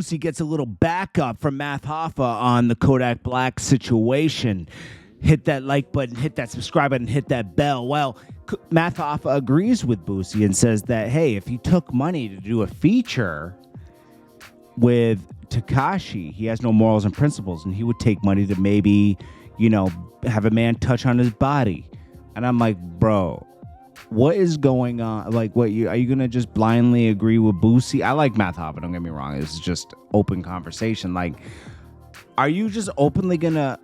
Boosie gets a little backup from Math Hoffa on the Kodak Black situation. Hit that like button, hit that subscribe button, hit that bell. Well, Math Hoffa agrees with Boosie and says that, hey, if he took money to do a feature with Tekashi, he has no morals and principles, and he would take money to maybe, have a man touch on his body. And I'm like, bro, what is going on? Like, are you gonna just blindly agree with Boosie? I like Math Hoffa, don't get me wrong. This is just open conversation. Like, are you just openly gonna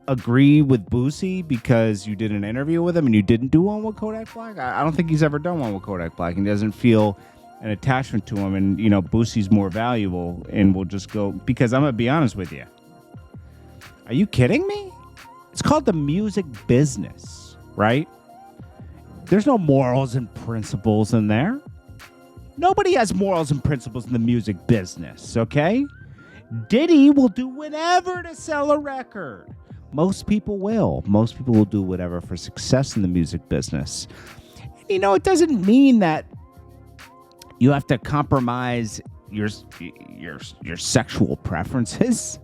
agree with Boosie because you did an interview with him and you didn't do one with Kodak Black? I don't think he's ever done one with Kodak Black. He doesn't feel an attachment to him, and Boosie's more valuable, and we'll just go, because I'm gonna be honest with you. Are you kidding me? It's called the music business, right? There's no morals and principles in there. Nobody has morals and principles in the music business, okay? Diddy will do whatever to sell a record. Most people will. Most people will do whatever for success in the music business. And, it doesn't mean that you have to compromise your sexual preferences.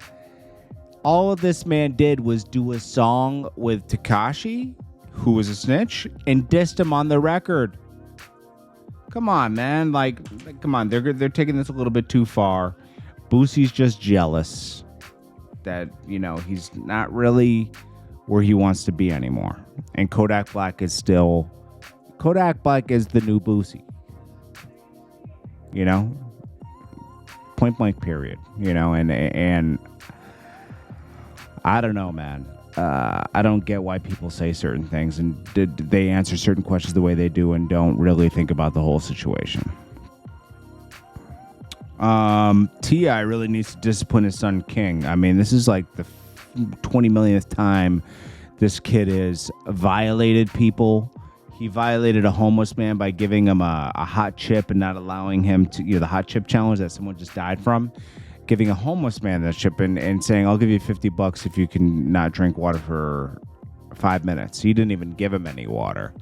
All of this man did was do a song with Tekashi, who was a snitch, and dissed him on the record. Come on, man. Come on. They're taking this a little bit too far. Boosie's just jealous that, he's not really where he wants to be anymore. And Kodak Black is the new Boosie. Point blank period. And I don't know, man. I don't get why people say certain things and they answer certain questions the way they do and don't really think about the whole situation. T.I. really needs to discipline his son King. I mean, this is like the 20 millionth time this kid has violated people. He violated a homeless man by giving him a hot chip and not allowing him to, the hot chip challenge that someone just died from. Giving a homeless man that chip and saying, I'll give you $50 if you can not drink water for 5 minutes. He didn't even give him any water.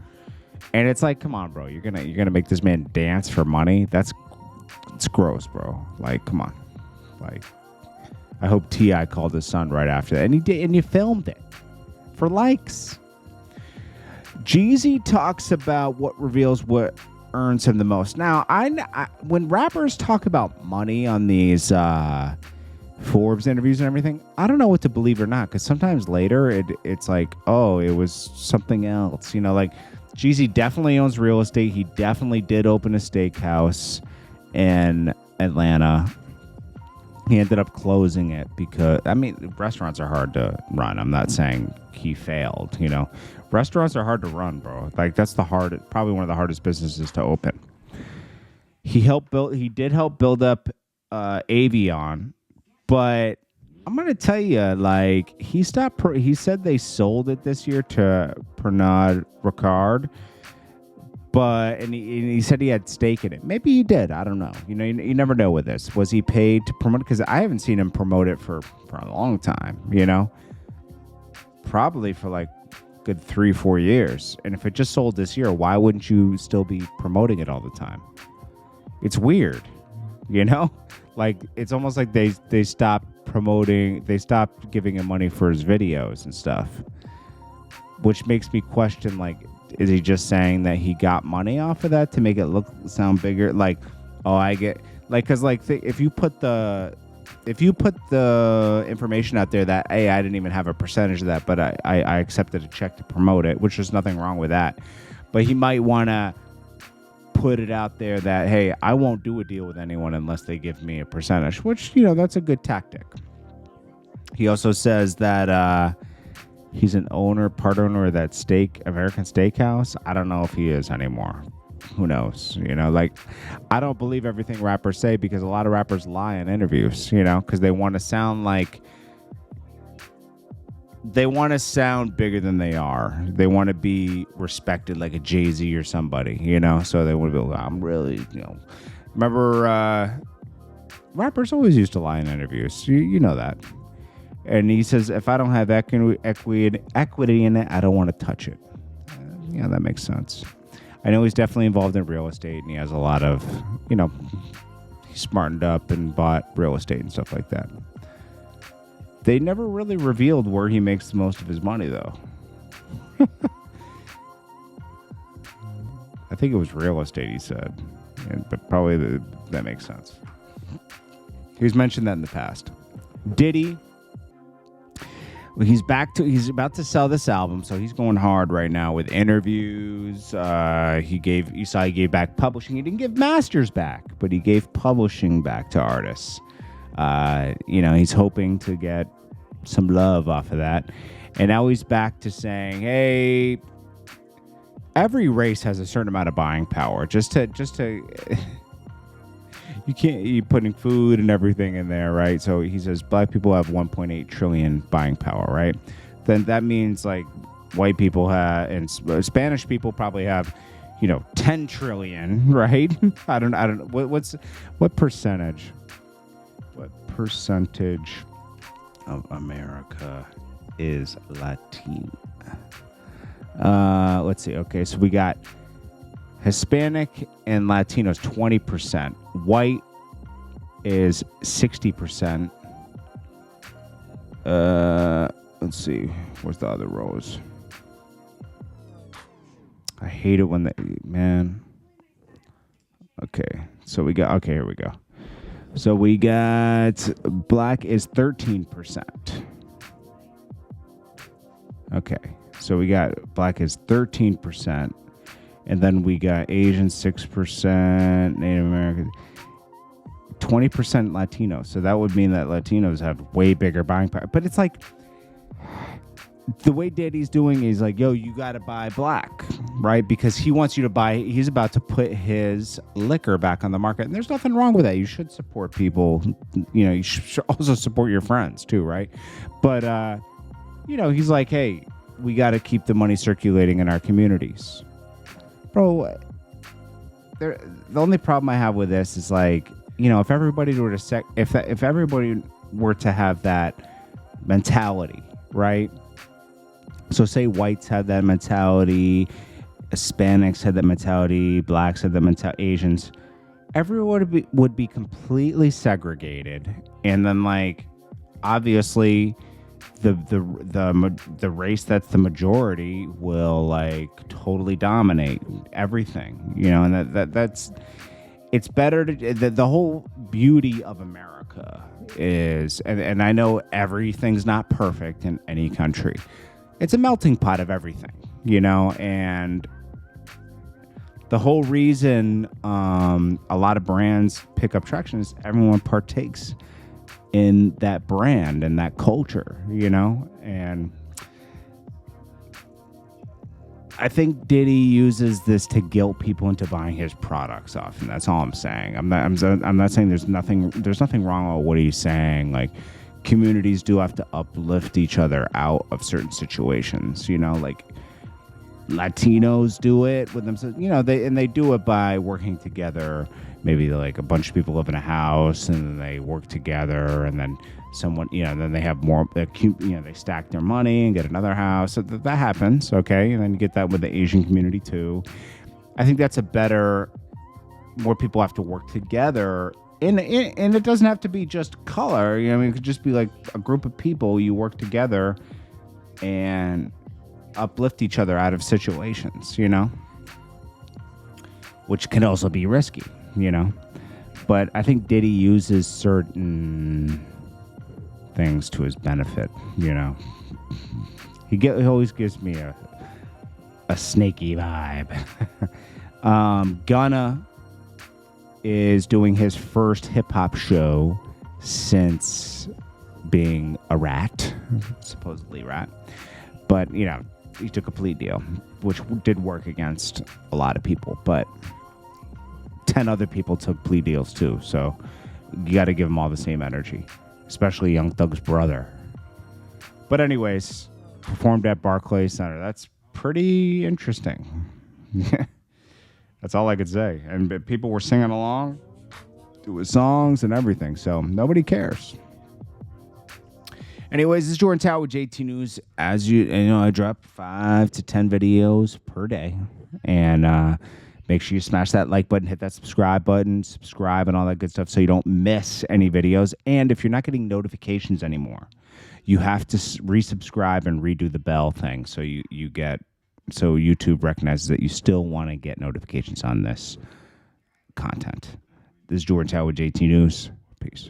And it's like, come on, bro. You're gonna make this man dance for money? It's gross, bro. Like, come on. Like, I hope T.I. called his son right after that. And he did, and you filmed it for likes. Jeezy talks about what reveals what earns him the most. Now, I when rappers talk about money on these Forbes interviews and everything, I don't know what to believe or not, because sometimes later it's like, oh, it was something else. Like Jeezy definitely owns real estate. He definitely did open a steakhouse in Atlanta. He ended up closing it because, restaurants are hard to run. I'm not saying he failed, Restaurants are hard to run, bro. Like, that's probably one of the hardest businesses to open. He did help build up Avion, but I'm going to tell you, like, he said they sold it this year to Pernod Ricard, and he said he had stake in it. Maybe he did. I don't know. You never know with this. Was he paid to promote it? Because I haven't seen him promote it for a long time, Probably for like good 3-4 years. And if it just sold this year, why wouldn't you still be promoting it all the time? It's weird, Like, it's almost like they stopped promoting, they stopped giving him money for his videos and stuff, which makes me question, like, is he just saying that he got money off of that to make it sound bigger? Like, oh, I get, like, because, like, if you put the information out there that, hey, I didn't even have a percentage of that, but I accepted a check to promote it, which there's nothing wrong with that. But he might want to put it out there that, hey, I won't do a deal with anyone unless they give me a percentage, which, that's a good tactic. He also says that he's part owner of that American Steakhouse. I don't know if he is anymore. Who knows? Like, I don't believe everything rappers say, because a lot of rappers lie in interviews, because they want to sound like they want to sound bigger than they are. They want to be respected like a Jeezy or somebody, so they want to be like, I'm really, remember, rappers always used to lie in interviews. You know that. And he says, if I don't have equity in it, I don't want to touch it. Yeah, that makes sense. I know he's definitely involved in real estate, and he has a lot of, he smartened up and bought real estate and stuff like that. They never really revealed where he makes most of his money, though. I think it was real estate, he said. But probably that makes sense. He's mentioned that in the past. Diddy, he's about to sell this album, so he's going hard right now with interviews. He gave back publishing. He didn't give masters back, but he gave publishing back to artists. He's hoping to get some love off of that. And now he's back to saying, hey, every race has a certain amount of buying power. Just to you're putting food and everything in there, right? So he says black people have 1.8 trillion buying power, right? Then that means like white people have, and Spanish people probably have, 10 trillion, right? I don't know. What percentage of America is Latin? Let's see. Okay, so we got Hispanic and Latinos 20%. White is 60%. Let's see. Where's the other rows? I hate it when man. Okay, so we got. Okay, here we go. So we got black is 13%. Okay, so we got black is 13%, and then we got Asian 6%, Native American 20% Latino. So that would mean that Latinos have way bigger buying power. But it's like the way Diddy's doing is like, yo, you got to buy black, right? Because he wants you to buy. He's about to put his liquor back on the market, and there's nothing wrong with that. You should support people. You should also support your friends too, right? But he's like, hey, we got to keep the money circulating in our communities, bro. The only problem I have with this is like, if everybody were to if everybody were to have that mentality, right? So say whites had that mentality, Hispanics had that mentality, blacks had that mentality, Asians, everyone would be completely segregated, and then like obviously the race that's the majority will like totally dominate everything, and that's it's better to the whole beauty of America is, and I know everything's not perfect in any country. It's a melting pot of everything, and the whole reason a lot of brands pick up traction is everyone partakes in that brand and that culture, and I think Diddy uses this to guilt people into buying his products off, and that's all I'm saying. I'm not saying there's nothing wrong with what he's saying. Like, communities do have to uplift each other out of certain situations, like Latinos do it with themselves, they do it by working together. Maybe like a bunch of people live in a house and then they work together, and then someone, then they have more, they stack their money and get another house. So that happens, okay? And then you get that with the Asian community too. I think that's more people have to work together. And it doesn't have to be just color. It could just be like a group of people, you work together and uplift each other out of situations, which can also be risky, But I think Diddy uses certain things to his benefit, He always gives me a snaky vibe. Gunna is doing his first hip-hop show since being a rat, supposedly rat. But, he took a plea deal, which did work against a lot of people. But 10 other people took plea deals, too. So you got to give them all the same energy, especially Young Thug's brother. But anyways, performed at Barclays Center. That's pretty interesting. That's all I could say. And people were singing along to his songs and everything. So nobody cares. Anyways, this is JordanTower with JT News. As I drop 5 to 10 videos per day. And Make sure you smash that like button, hit that subscribe button, subscribe and all that good stuff so you don't miss any videos. And if you're not getting notifications anymore, you have to resubscribe and redo the bell thing so you get so YouTube recognizes that you still want to get notifications on this content. This is Jordan Tower with JT News. Peace.